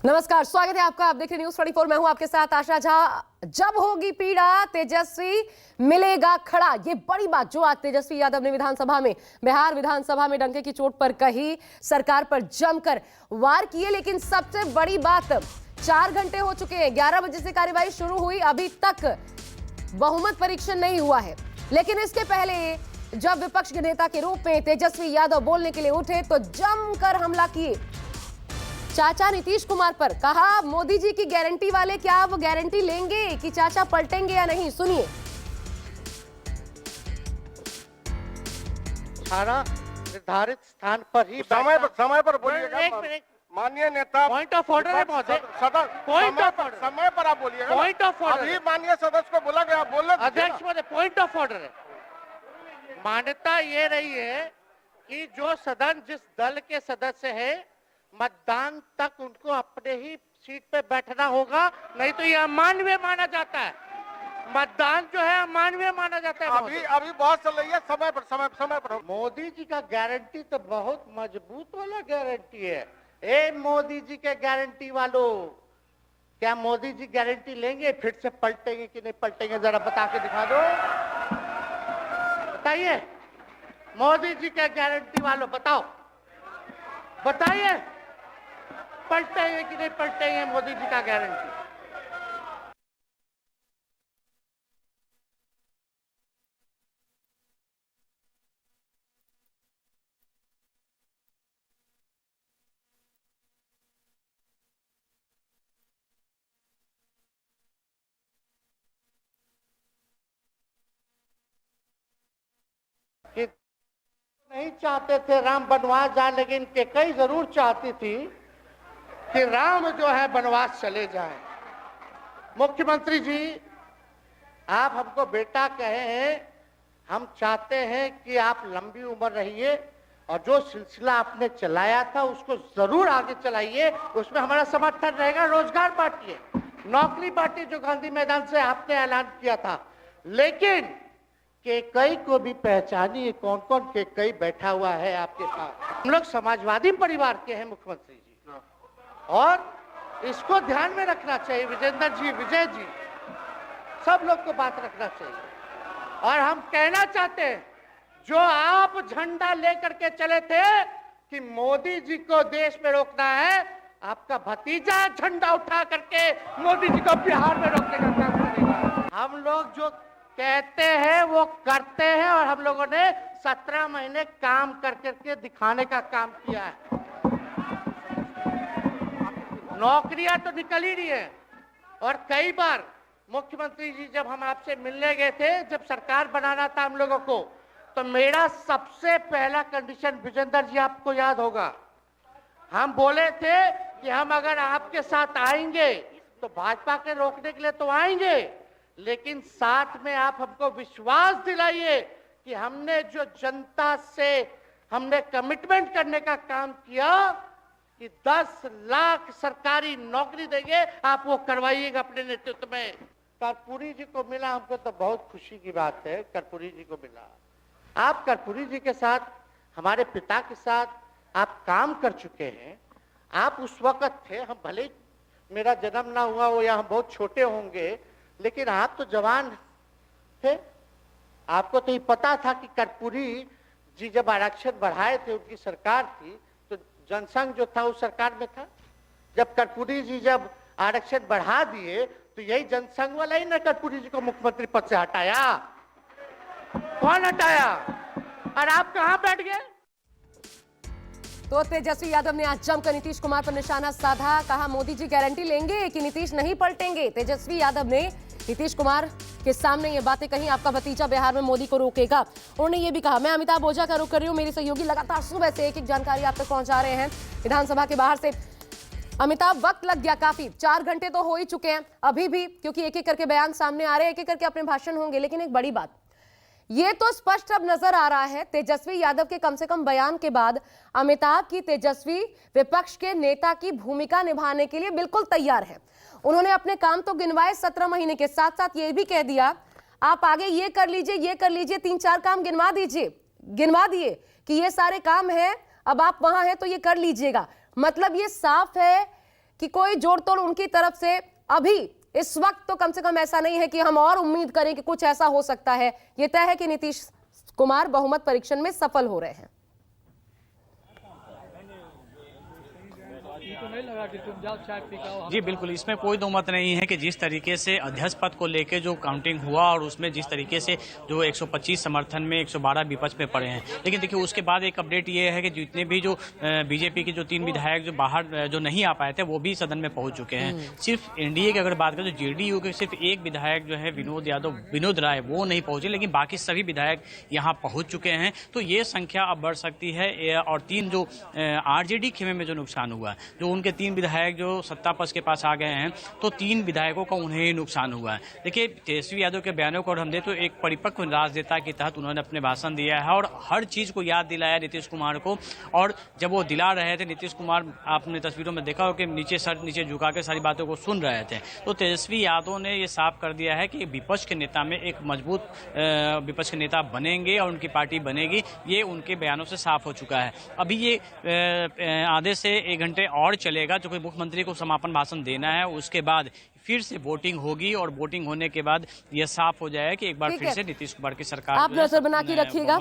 नमस्कार, स्वागत है आपका। आप देख रहे न्यूज़ 24। मैं हूं आपके साथ आशा झा। जब होगी पीड़ा तेजस्वी मिलेगा खड़ा, ये बड़ी बात जो आज तेजस्वी यादव ने विधानसभा में, बिहार विधानसभा में डंके की चोट पर कही, सरकार पर जमकर वार किए। लेकिन सबसे बड़ी बात, 4 घंटे हो चुके हैं, 11 बजे से कार्यवाही शुरू हुई, अभी तक बहुमत परीक्षण नहीं हुआ है। लेकिन इसके पहले जब विपक्ष के नेता के रूप में तेजस्वी यादव बोलने के लिए उठे तो जमकर हमला किए चाचा नीतीश कुमार पर। कहा मोदी जी की गारंटी वाले क्या वो गारंटी लेंगे कि चाचा पलटेंगे या नहीं, सुनिए। सारा निर्धारित स्थान पर ही समय पर बोलिएगा। एक मिनट, माननीय नेता, पॉइंट ऑफ ऑर्डर है महोदय। पॉइंट ऑफ ऑर्डर, समय पर आप बोलिएगा। पॉइंट ऑफ ऑर्डर, अभी माननीय सदस्य को बोला गया, बोलने दीजिए। अध्यक्ष महोदय, पॉइंट ऑफ ऑर्डर है। मान्यता ये रही है कि जो सदन जिस दल के सदस्य है, मतदान तक उनको अपने ही सीट पे बैठना होगा, नहीं तो ये अमानवीय माना जाता है। मतदान जो है अमानवीय माना जाता है। अभी बहुत चल रही है, समय पर मोदी जी का गारंटी तो बहुत मजबूत वाला गारंटी है। ए मोदी जी के गारंटी वालों, क्या मोदी जी गारंटी लेंगे? फिर से पलटेंगे कि नहीं पलटेंगे, जरा बता के दिखा दो। बताइए, मोदी जी के गारंटी वालों बताओ, बताइए पलटेंगे कि नहीं पलटेंगे मोदी जी का गारंटी? कि नहीं चाहते थे राम वनवास जाए, लेकिन कैकेयी जरूर चाहती थी कि राम जो है वनवास चले जाए। मुख्यमंत्री जी, आप हमको बेटा कहे हैं, हम चाहते हैं कि आप लंबी उम्र रहिए और जो सिलसिला आपने चलाया था उसको जरूर आगे चलाइए, उसमें हमारा समर्थन रहेगा। रोजगार बांटिए, नौकरी बांटिए, जो गांधी मैदान से आपने ऐलान किया था। लेकिन कैकेयी को भी पहचानिए, कौन कौन कैकेयी बैठा हुआ है आपके पास। हम लोग समाजवादी परिवार के हैं मुख्यमंत्री जी, और इसको ध्यान में रखना चाहिए। विजेंद्र जी, विजय जी, सब लोग को बात रखना चाहिए। और हम कहना चाहते हैं, जो आप झंडा लेकर के चले थे कि मोदी जी को देश में रोकना है, आपका भतीजा झंडा उठा करके मोदी जी को बिहार में रोकने का काम करेगा। हम लोग जो कहते हैं वो करते हैं, और हम लोगों ने 17 महीने काम करके दिखाने का काम किया है। नौकरियां तो निकल ही रही है। और कई बार मुख्यमंत्री जी, जब हम आपसे मिलने गए थे, जब सरकार बनाना था हम लोगों को, तो मेरा सबसे पहला कंडीशन, विजेंद्र जी आपको याद होगा, हम बोले थे कि हम अगर आपके साथ आएंगे तो भाजपा के रोकने के लिए तो आएंगे, लेकिन साथ में आप हमको विश्वास दिलाइए कि हमने जो जनता से हमने कमिटमेंट करने का काम किया कि 10 लाख सरकारी नौकरी देंगे, आप वो करवाइएगा अपने नेतृत्व में। कर्पूरी जी को मिला, हमको तो बहुत खुशी की बात है, कर्पूरी जी को मिला। आप कर्पूरी जी के साथ, हमारे पिता के साथ आप काम कर चुके हैं। आप उस वक्त थे, हम भले मेरा जन्म ना हुआ हो या हम बहुत छोटे होंगे, लेकिन आप तो जवान थे। आपको तो ये पता था कि कर्पूरी जी जब आरक्षण बढ़ाए थे, उनकी सरकार थी, तो जनसंघ जो था उस सरकार में था। जब कर्पूरी जी जब आरक्षण बढ़ा दिए तो यही जनसंघ वाला ही ना कर्पूरी जी को मुख्यमंत्री पद से हटाया। कौन हटाया? और आप कहां बैठ गए? तो तेजस्वी यादव ने आज जमकर नीतीश कुमार पर निशाना साधा। कहा मोदी जी गारंटी लेंगे कि नीतीश नहीं पलटेंगे। तेजस्वी यादव ने नीतीश कुमार के सामने ये बातें कही, आपका भतीजा बिहार में मोदी को रोकेगा। उन्होंने ये भी कहा, मैं अमिताभ ओझा का रुख कर रही हूँ, मेरे सहयोगी लगातार सुबह से एक एक जानकारी आप तक पहुंचा रहे हैं। विधानसभा के बाहर से अमिताभ, वक्त लग गया काफी, 4 घंटे तो हो ही चुके हैं अभी भी, क्योंकि एक एक करके बयान सामने आ रहे हैं, एक एक करके अपने भाषण होंगे। लेकिन एक बड़ी बात ये तो स्पष्ट अब नजर आ रहा है, तेजस्वी यादव के कम से कम बयान के बाद अमिताभ की तेजस्वी विपक्ष के नेता की भूमिका निभाने के लिए बिल्कुल तैयार है। उन्होंने अपने काम तो गिनवाए 17 महीने के, साथ साथ ये भी कह दिया आप आगे ये कर लीजिए, ये कर लीजिए, 3-4 काम गिनवा दिए कि ये सारे काम है, अब आप वहां हैं तो ये कर लीजिएगा। मतलब ये साफ है कि कोई जोड़ तोड़ उनकी तरफ से अभी इस वक्त तो कम से कम ऐसा नहीं है कि हम और उम्मीद करें कि कुछ ऐसा हो सकता है। यह तय है कि नीतीश कुमार बहुमत परीक्षण में सफल हो रहे हैं। जी बिल्कुल, इसमें कोई दो मत नहीं है कि जिस तरीके से अध्यक्ष पद को लेकर जो काउंटिंग हुआ और उसमें जिस तरीके से जो 125 समर्थन में 112 विपक्ष में पड़े हैं, लेकिन देखिए उसके बाद एक अपडेट ये है कि जितने भी जो बीजेपी के जो 3 विधायक जो बाहर जो नहीं आ पाए थे वो भी सदन में पहुंच चुके हैं। सिर्फ एनडीए की अगर बात करें तो जेडीयू के सिर्फ एक विधायक जो है विनोद राय वो नहीं पहुंचे, लेकिन बाकी सभी विधायक यहाँ पहुंच चुके हैं। तो ये संख्या अब बढ़ सकती है। और 3 जो आरजेडी खेमे में जो नुकसान हुआ, जो उनके 3 विधायक जो सत्ता पक्ष के पास आ गए हैं, तो 3 विधायकों का उन्हें ही नुकसान हुआ है। देखिए तेजस्वी यादव के बयानों को हम दे तो एक परिपक्व राजनेता के तहत उन्होंने अपने भाषण दिया है और हर चीज को याद दिलाया नीतीश कुमार को। और जब वो दिला रहे थे नीतीश कुमार, आपने तस्वीरों में देखा हो कि नीचे झुका के सारी बातों को सुन रहे थे। तो तेजस्वी यादव ने ये साफ कर दिया है कि विपक्ष के नेता में एक मजबूत विपक्ष के नेता बनेंगे और उनकी पार्टी बनेगी। ये उनके बयानों से साफ हो चुका है। अभी ये आधे से 1 घंटे और चलेगा, जो कि मुख्यमंत्री को समापन भाषण देना है। उसके बाद फिर से वोटिंग होगी और वोटिंग होने के बाद यह साफ हो जाएगा कि एक बार फिर से नीतीश कुमार की सरकार आप नजर बना के रखिएगा।